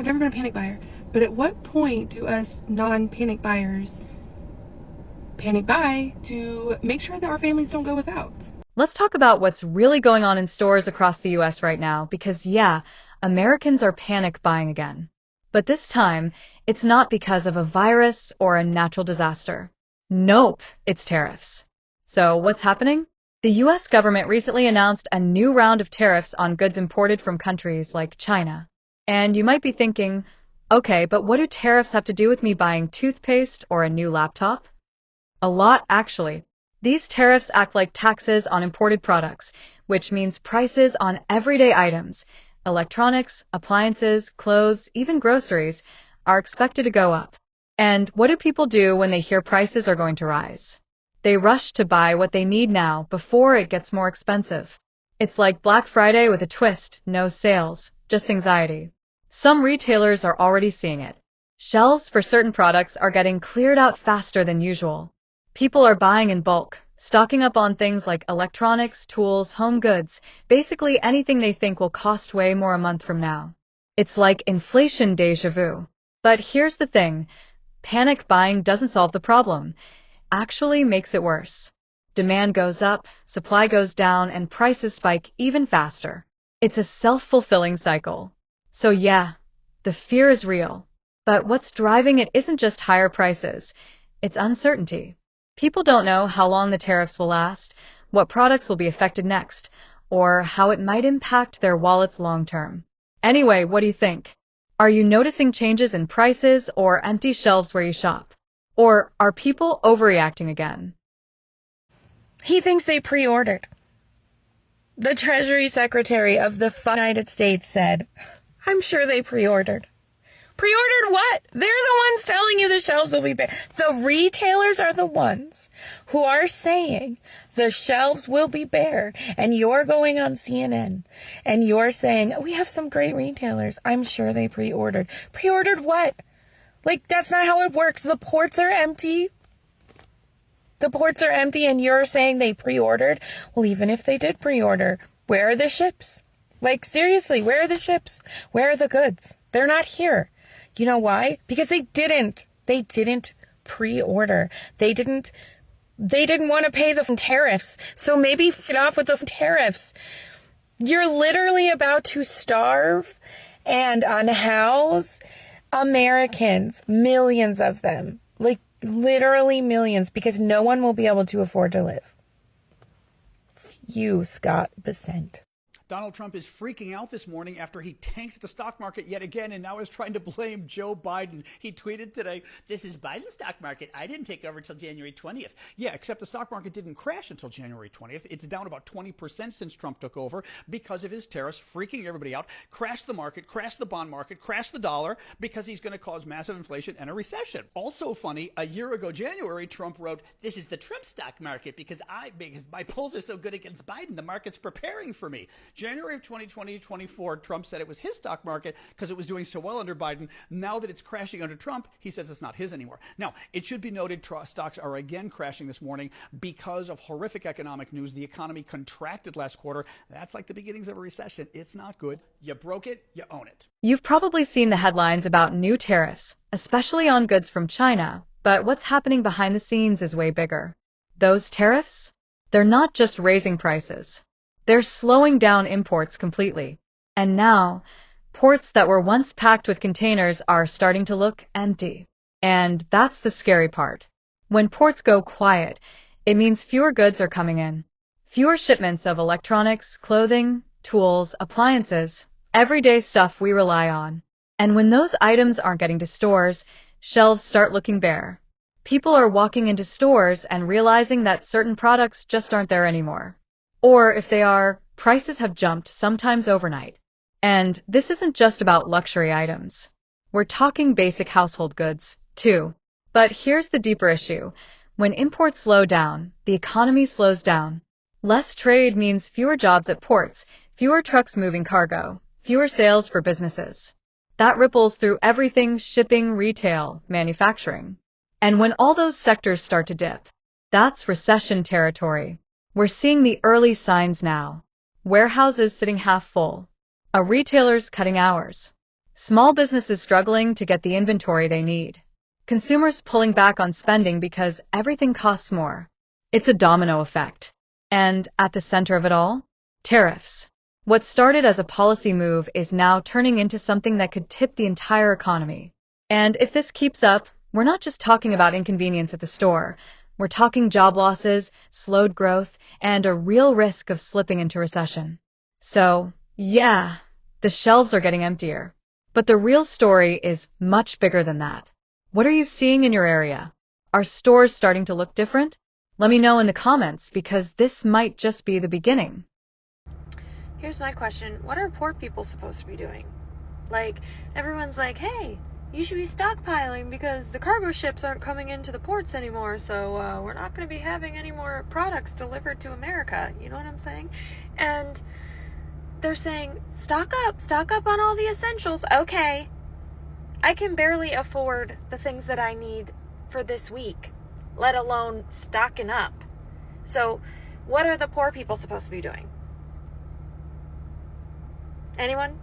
I've never been a panic buyer, but at what point do us non-panic buyers panic buy to make sure that our families don't go without? Let's talk about what's really going on in stores across the US right now because, yeah, Americans are panic buying again. But this time, it's not because of a virus or a natural disaster. Nope, it's tariffs. So what's happening? The US government recently announced a new round of tariffs on goods imported from countries like China. And you might be thinking, okay, but what do tariffs have to do with me buying toothpaste or a new laptop? A lot, actually. These tariffs act like taxes on imported products, which means prices on everyday items, electronics, appliances, clothes, even groceries, are expected to go up. And what do people do when they hear prices are going to rise? They rush to buy what they need now before it gets more expensive. It's like Black Friday with a twist, no sales, just anxiety. Some retailers are already seeing it. Shelves for certain products are getting cleared out faster than usual. People are buying in bulk, stocking up on things like electronics, tools, home goods, basically anything they think will cost way more a month from now. It's like inflation déjà vu. But here's the thing, panic buying doesn't solve the problem, actually makes it worse. Demand goes up, supply goes down, and prices spike even faster. It's a self-fulfilling cycle. So yeah, the fear is real. But what's driving it isn't just higher prices, it's uncertainty. People don't know how long the tariffs will last, what products will be affected next, or how it might impact their wallets long term. Anyway, what do you think? Are you noticing changes in prices or empty shelves where you shop? Or are people overreacting again? He thinks they pre-ordered. The Treasury Secretary of the United States said, I'm sure they pre-ordered. Pre-ordered what? They're the ones telling you the shelves will be bare. The retailers are the ones who are saying the shelves will be bare. And you're going on CNN and you're saying, we have some great retailers. I'm sure they pre-ordered. Pre-ordered what? Like, that's not how it works. The ports are empty. The ports are empty and you're saying they pre-ordered. Well, even if they did pre-order, where are the ships? Like, seriously, where are the ships? Where are the goods? They're not here. You know why? Because they didn't pre-order. They didn't want to pay the tariffs. So maybe get off with the tariffs. You're literally about to starve and unhouse Americans, millions of them, like literally millions, because no one will be able to afford to live. You, Scott Bessent. Donald Trump is freaking out this morning after he tanked the stock market yet again and now is trying to blame Joe Biden. He tweeted today, this is Biden's stock market. I didn't take over until January 20th. Yeah, except the stock market didn't crash until January 20th. It's down about 20% since Trump took over because of his tariffs, freaking everybody out, crashed the market, crashed the bond market, crashed the dollar because he's going to cause massive inflation and a recession. Also funny, a year ago, January, Trump wrote, this is the Trump stock market because my polls are so good against Biden, the market's preparing for me. January of 2024, Trump said it was his stock market because it was doing so well under Biden. Now that it's crashing under Trump, he says it's not his anymore. Now, it should be noted stocks are again crashing this morning because of horrific economic news. The economy contracted last quarter. That's like the beginnings of a recession. It's not good. You broke it, you own it. You've probably seen the headlines about new tariffs, especially on goods from China, but what's happening behind the scenes is way bigger. Those tariffs? They're not just raising prices. They're slowing down imports completely. And now, ports that were once packed with containers are starting to look empty. And that's the scary part. When ports go quiet, it means fewer goods are coming in. Fewer shipments of electronics, clothing, tools, appliances, everyday stuff we rely on. And when those items aren't getting to stores, shelves start looking bare. People are walking into stores and realizing that certain products just aren't there anymore. Or if they are, prices have jumped, sometimes overnight. And this isn't just about luxury items. We're talking basic household goods, too. But here's the deeper issue. When imports slow down, the economy slows down. Less trade means fewer jobs at ports, fewer trucks moving cargo, fewer sales for businesses. That ripples through everything: shipping, retail, manufacturing. And when all those sectors start to dip, that's recession territory. We're seeing the early signs now. Warehouses sitting half full. Retailers cutting hours. Small businesses struggling to get the inventory they need. Consumers pulling back on spending because everything costs more. It's a domino effect. And at the center of it all, tariffs. What started as a policy move is now turning into something that could tip the entire economy. And if this keeps up, we're not just talking about inconvenience at the store. We're talking job losses, slowed growth, and a real risk of slipping into recession. So, yeah, the shelves are getting emptier. But the real story is much bigger than that. What are you seeing in your area? Are stores starting to look different? Let me know in the comments, because this might just be the beginning. Here's my question. What are poor people supposed to be doing? Like, everyone's like, hey, you should be stockpiling because the cargo ships aren't coming into the ports anymore, so we're not going to be having any more products delivered to America. You know what I'm saying? And they're saying, stock up on all the essentials. Okay, I can barely afford the things that I need for this week, let alone stocking up. So what are the poor people supposed to be doing? Anyone?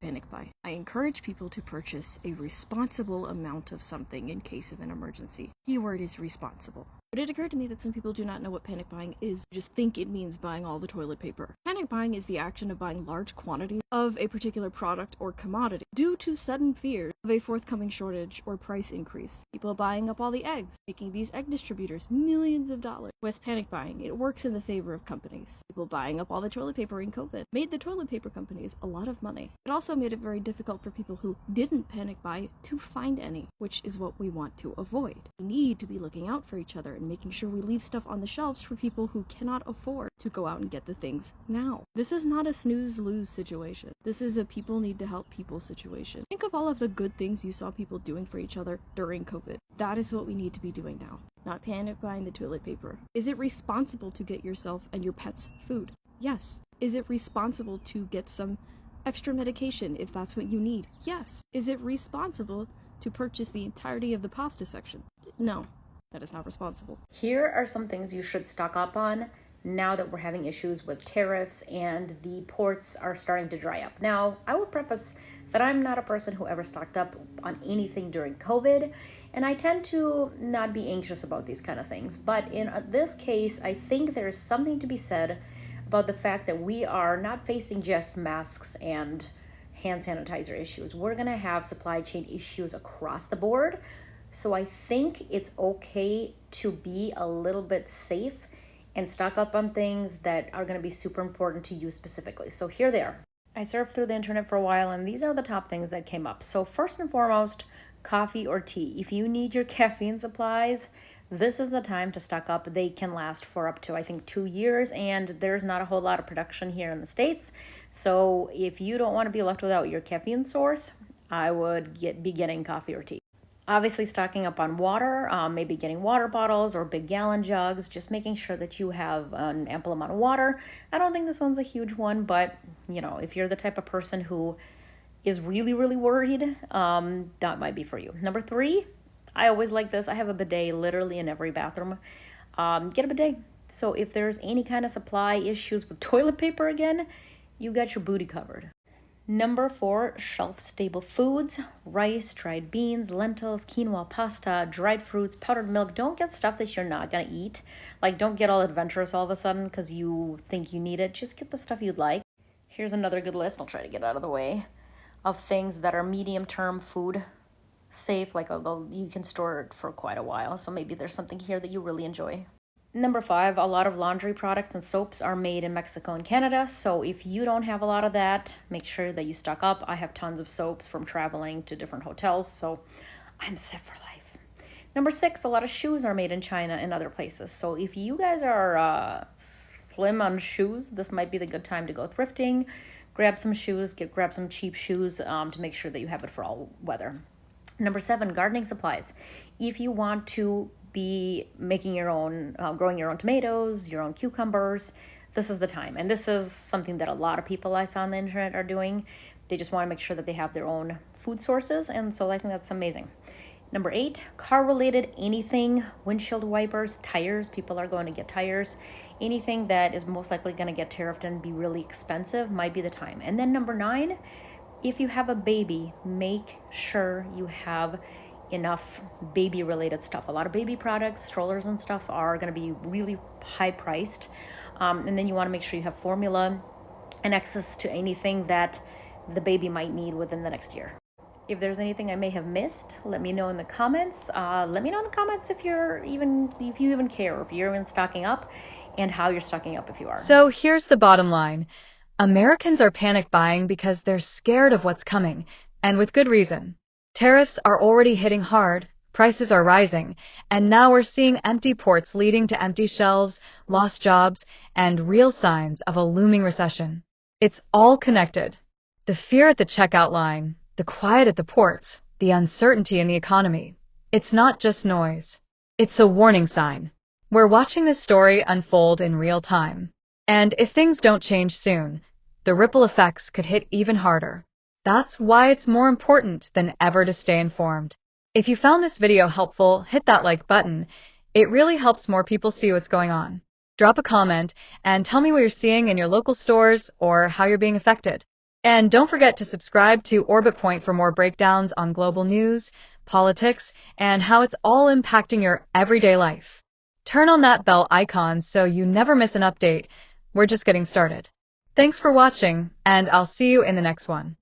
Panic buy. I encourage people to purchase a responsible amount of something in case of an emergency. Keyword is responsible. But it occurred to me that some people do not know what panic buying is, just think it means buying all the toilet paper. Panic buying is the action of buying large quantities of a particular product or commodity due to sudden fear of a forthcoming shortage or price increase. People buying up all the eggs, making these egg distributors millions of dollars. With panic buying, it works in the favor of companies. People buying up all the toilet paper in COVID made the toilet paper companies a lot of money. It also made it very difficult for people who didn't panic buy to find any, which is what we want to avoid. We need to be looking out for each other and making sure we leave stuff on the shelves for people who cannot afford to go out and get the things now. This is not a snooze-lose situation. This is a people need to help people situation. Think of all of the good things you saw people doing for each other during COVID. That is what we need to be doing now. Not panic buying the toilet paper. Is it responsible to get yourself and your pets food? Yes. Is it responsible to get some extra medication if that's what you need? Yes. Is it responsible to purchase the entirety of the pasta section? No. That is not responsible. Here are some things you should stock up on now that we're having issues with tariffs and the ports are starting to dry up. Now, I will preface that I'm not a person who ever stocked up on anything during COVID, and I tend to not be anxious about these kind of things. But in this case, I think there's something to be said about the fact that we are not facing just masks and hand sanitizer issues. We're going to have supply chain issues across the board. So I think it's okay to be a little bit safe and stock up on things that are going to be super important to you specifically. So here they are. I surfed through the internet for a while, and these are the top things that came up. So first and foremost, coffee or tea. If you need your caffeine supplies, this is the time to stock up. They can last for up to, I think, 2 years, and there's not a whole lot of production here in the States. So if you don't want to be left without your caffeine source, I would be getting coffee or tea. Obviously stocking up on water, maybe getting water bottles or big gallon jugs, just making sure that you have an ample amount of water. I don't think this one's a huge one, but you know, if you're the type of person who is really, really worried, that might be for you. Number 3, I always like this. I have a bidet literally in every bathroom. Get a bidet. So if there's any kind of supply issues with toilet paper again, you got your booty covered. Number 4, shelf-stable foods, rice, dried beans, lentils, quinoa, pasta, dried fruits, powdered milk. Don't get stuff that you're not going to eat. Like, don't get all adventurous all of a sudden because you think you need it. Just get the stuff you'd like. Here's another good list. I'll try to get out of the way of things that are medium-term food safe. Like, although you can store it for quite a while. So maybe there's something here that you really enjoy. Number 5, a lot of laundry products and soaps are made in Mexico and Canada. So if you don't have a lot of that, make sure that you stock up. I have tons of soaps from traveling to different hotels, so I'm set for life. Number 6, a lot of shoes are made in China and other places. So if you guys are slim on shoes, this might be the good time to go thrifting. Grab some shoes, grab some cheap shoes to make sure that you have it for all weather. Number 7, gardening supplies. If you want to be making your own, growing your own tomatoes, your own cucumbers, this is the time. And this is something that a lot of people I saw on the internet are doing. They just want to make sure that they have their own food sources. And so I think that's amazing. Number 8, car-related anything, windshield wipers, tires. People are going to get tires. Anything that is most likely going to get tariffed and be really expensive might be the time. And then number 9, if you have a baby, make sure you have enough baby related stuff. A lot of baby products, strollers and stuff are going to be really high priced. And then you want to make sure you have formula and access to anything that the baby might need within the next year. If there's anything I may have missed, let me know in the comments. Let me know in the comments if you even care, if you're even stocking up, and how you're stocking up if you are. So here's the bottom line. Americans are panic buying because they're scared of what's coming, and with good reason. Tariffs are already hitting hard, prices are rising, and now we're seeing empty ports leading to empty shelves, lost jobs, and real signs of a looming recession. It's all connected. The fear at the checkout line, the quiet at the ports, the uncertainty in the economy. It's not just noise. It's a warning sign. We're watching this story unfold in real time. And if things don't change soon, the ripple effects could hit even harder. That's why it's more important than ever to stay informed. If you found this video helpful, hit that like button. It really helps more people see what's going on. Drop a comment and tell me what you're seeing in your local stores or how you're being affected. And don't forget to subscribe to Orbit Point for more breakdowns on global news, politics, and how it's all impacting your everyday life. Turn on that bell icon so you never miss an update. We're just getting started. Thanks for watching, and I'll see you in the next one.